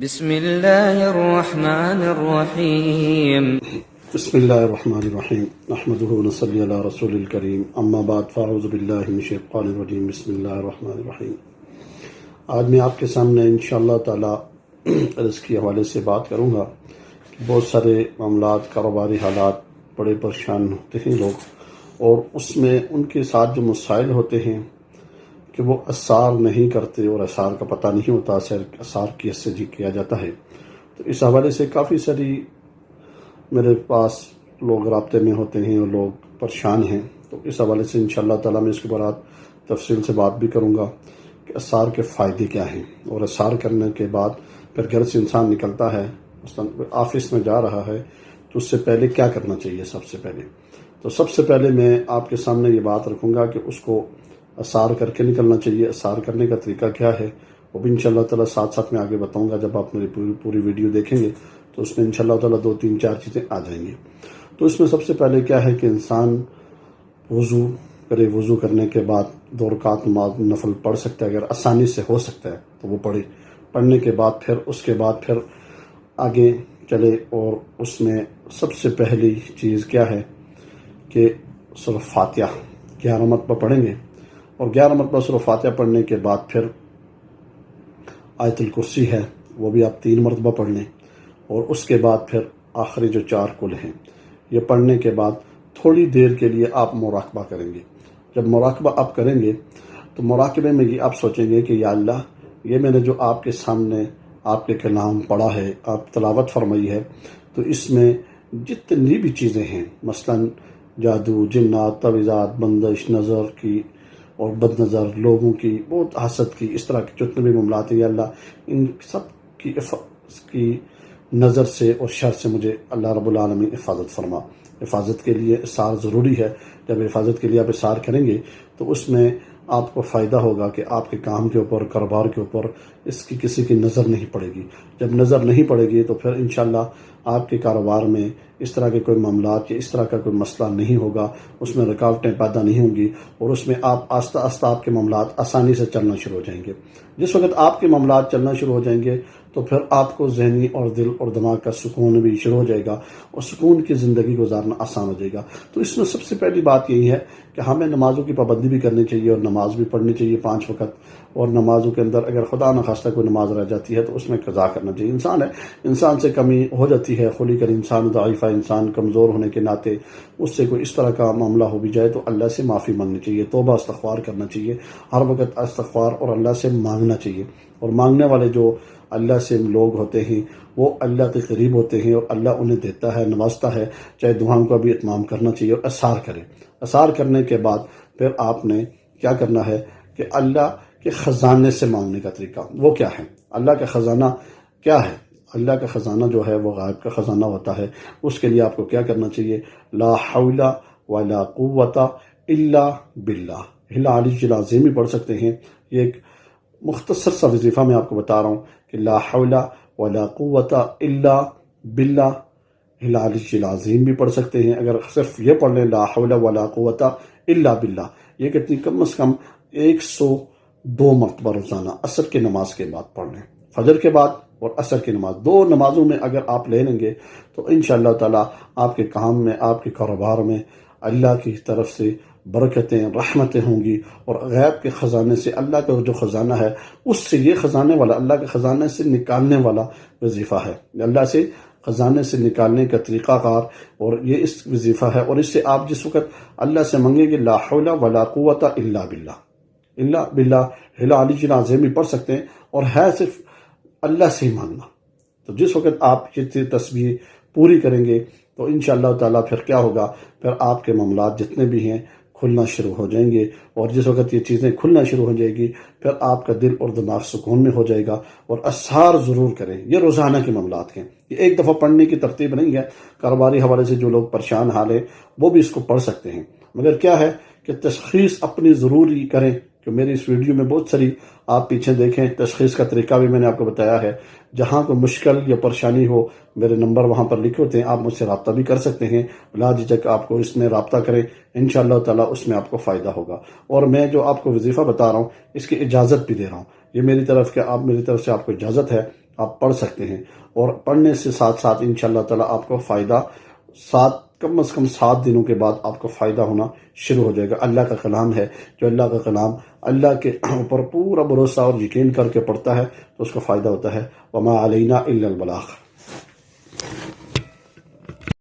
بسم الله الرحمن الرحيم. بسم اللہ الرحمن الرحیم نحمده ونصلی علی رسول الکریم اما بعد فاعوذ باللہ من الشیطان الرجیم بسم اللہ الرحمن الرحیم۔ آج میں آپ کے سامنے انشاءاللہ تعالی رزق کے حوالے سے بات کروں گا کہ بہت سارے معاملات، کاروباری حالات بڑے پریشان ہوتے ہیں لوگ، اور اس میں ان کے ساتھ جو مسائل ہوتے ہیں کہ وہ اثار نہیں کرتے اور اثار کا پتہ نہیں ہوتا اثار کیسے کیا جاتا ہے۔ تو اس حوالے سے کافی ساری میرے پاس لوگ رابطے میں ہوتے ہیں اور لوگ پریشان ہیں، تو اس حوالے سے انشاءاللہ تعالیٰ میں اس کے بعد تفصیل سے بات بھی کروں گا کہ اثار کے فائدے کیا ہیں، اور اثار کرنے کے بعد پھر گھر سے انسان نکلتا ہے، مثلاً آفس میں جا رہا ہے تو اس سے پہلے کیا کرنا چاہیے۔ سب سے پہلے میں آپ کے سامنے یہ بات رکھوں گا کہ اس کو اثار کر کے نکلنا چاہیے۔ اثار کرنے کا طریقہ کیا ہے وہ بھی انشاءاللہ تعالیٰ ساتھ میں آگے بتاؤں گا۔ جب آپ میری پوری ویڈیو دیکھیں گے تو اس میں انشاءاللہ تعالیٰ 2-3-4 چیزیں آ جائیں گی۔ تو اس میں سب سے پہلے کیا ہے کہ انسان وضو کرے، وضو کرنے کے بعد 2 رکعت نماز نفل پڑھ سکتا ہے، اگر آسانی سے ہو سکتا ہے تو وہ پڑھے۔ پڑھنے کے بعد پھر آگے چلے، اور اس میں سب سے پہلی چیز کیا ہے کہ سورہ فاتحہ 11 مرتبہ پڑھیں گے، اور 11 مرتبہ سورہ فاتحہ پڑھنے کے بعد پھر آیت الکرسی ہے وہ بھی آپ 3 مرتبہ پڑھ لیں، اور اس کے بعد پھر آخری جو 4 کل ہیں یہ پڑھنے کے بعد تھوڑی دیر کے لیے آپ مراقبہ کریں گے۔ جب مراقبہ آپ کریں گے تو مراقبے میں یہ آپ سوچیں گے کہ یا اللہ، یہ میں نے جو آپ کے سامنے آپ کے کلام پڑھا ہے، آپ تلاوت فرمائی ہے، تو اس میں جتنی بھی چیزیں ہیں، مثلاً جادو، جنات، تعویذات، بندش، نظر کی اور بد نظر لوگوں کی، بہت حسد کی، اس طرح کے جتنے بھی معاملات ہیں، یا اللہ ان سب کی نظر سے اور شر سے مجھے اللہ رب العالمین حفاظت فرما۔ حفاظت کے لیے اثار ضروری ہے۔ جب حفاظت کے لیے آپ اثار کریں گے تو اس میں آپ کو فائدہ ہوگا کہ آپ کے کام کے اوپر، کاروبار کے اوپر اس کی کسی کی نظر نہیں پڑے گی۔ جب نظر نہیں پڑے گی تو پھر انشاءاللہ آپ کے کاروبار میں اس طرح کے کوئی معاملات یا اس طرح کا کوئی مسئلہ نہیں ہوگا، اس میں رکاوٹیں پیدا نہیں ہوں گی، اور اس میں آپ آہستہ آہستہ آپ کے معاملات آسانی سے چلنا شروع ہو جائیں گے۔ جس وقت آپ کے معاملات چلنا شروع ہو جائیں گے تو پھر آپ کو ذہنی اور دل اور دماغ کا سکون بھی شروع ہو جائے گا، اور سکون کی زندگی گزارنا آسان ہو جائے گا۔ تو اس میں سب سے پہلی بات یہی ہے کہ ہمیں نمازوں کی پابندی بھی کرنی چاہیے، اور نماز بھی پڑھنی چاہیے 5 وقت، اور نمازوں کے اندر اگر خدا نخواستہ کوئی نماز رہ جاتی ہے تو اس میں قضا کرنا چاہیے۔ انسان سے کمی ہو جاتی ہے، خلی کر انسان ضعیفہ، انسان کمزور ہونے کے ناطے اس سے کوئی اس طرح کا معاملہ ہو بھی جائے تو اللہ سے معافی مانگنی چاہیے، توبہ استغفار کرنا چاہیے، ہر وقت استغفار اور اللہ سے مانگنا چاہیے۔ اور مانگنے والے جو اللہ سے لوگ ہوتے ہیں وہ اللہ کے قریب ہوتے ہیں، اور اللہ انہیں دیتا ہے، نوازتا ہے۔ چاہے دعاؤں کا بھی اتمام کرنا چاہیے اور اثار کریں۔ اثار کرنے کے بعد پھر آپ نے کیا کرنا ہے کہ اللہ کے خزانے سے مانگنے کا طریقہ وہ کیا ہے۔ اللہ کا خزانہ کیا ہے؟ اللہ کا خزانہ جو ہے وہ غائب کا خزانہ ہوتا ہے۔ اس کے لیے آپ کو کیا کرنا چاہیے؟ لا حول ولا قوت الا باللہ، العلی العظیم بھی پڑھ سکتے ہیں۔ یہ ایک مختصر سا وظیفہ میں آپ کو بتا رہا ہوں کہ لا حول ولا قوت الا باللہ، العلی العظیم بھی پڑھ سکتے ہیں۔ اگر صرف یہ پڑھ لیں لا حول ولا قوت الا باللہ، یہ کتنی کم از کم 102 مرتبہ روزانہ عصر کی نماز کے بعد پڑھ لیں۔ فجر کے بعد اور عصر کی نماز 2 نمازوں میں اگر آپ لے لیں گے تو انشاءاللہ تعالی آپ کے کام میں، آپ کے کاروبار میں اللہ کی طرف سے برکتیں، رحمتیں ہوں گی، اور غیب کے خزانے سے، اللہ کا جو خزانہ ہے اس سے، یہ خزانے والا اللہ کے خزانے سے نکالنے والا وظیفہ ہے، اللہ سے خزانے سے نکالنے کا طریقہ کار، اور یہ اس وظیفہ ہے۔ اور اس سے آپ جس وقت اللہ سے مانگیں گے لا حول ولا قوت الا باللہ، الا باللہ العلی العظیم بھی پڑھ سکتے ہیں، اور ہے صرف اللہ سے ہی مانگنا۔ تو جس وقت آپ یہ تسبیح پوری کریں گے تو انشاءاللہ تعالیٰ پھر کیا ہوگا، پھر آپ کے معاملات جتنے بھی ہیں کھلنا شروع ہو جائیں گے، اور جس وقت یہ چیزیں کھلنا شروع ہو جائے گی پھر آپ کا دل اور دماغ سکون میں ہو جائے گا۔ اور اثار ضرور کریں، یہ روزانہ کے معاملات ہیں، یہ ایک دفعہ پڑھنے کی ترتیب نہیں ہے۔ کاروباری حوالے سے جو لوگ پریشان حال ہیں وہ بھی اس کو پڑھ سکتے ہیں، مگر کیا ہے کہ تشخیص اپنی ضروری کریں۔ کہ میری اس ویڈیو میں بہت ساری آپ پیچھے دیکھیں، تشخیص کا طریقہ بھی میں نے آپ کو بتایا ہے۔ جہاں کوئی مشکل یا پریشانی ہو میرے نمبر وہاں پر لکھے ہوتے ہیں، آپ مجھ سے رابطہ بھی کر سکتے ہیں، لا جھجک آپ کو اس میں رابطہ کریں، انشاءاللہ تعالیٰ اس میں آپ کو فائدہ ہوگا۔ اور میں جو آپ کو وظیفہ بتا رہا ہوں اس کی اجازت بھی دے رہا ہوں، یہ میری طرف سے آپ کو اجازت ہے، آپ پڑھ سکتے ہیں، اور پڑھنے سے ساتھ ساتھ انشاءاللہ تعالیٰ آپ کو فائدہ کم از کم 7 دنوں کے بعد آپ کو فائدہ ہونا شروع ہو جائے گا۔ اللہ کا کلام ہے، جو اللہ کا کلام اللہ کے اوپر پورا بھروسہ اور یقین کر کے پڑھتا ہے تو اس کو فائدہ ہوتا ہے۔ وما علینا الا البلاغ۔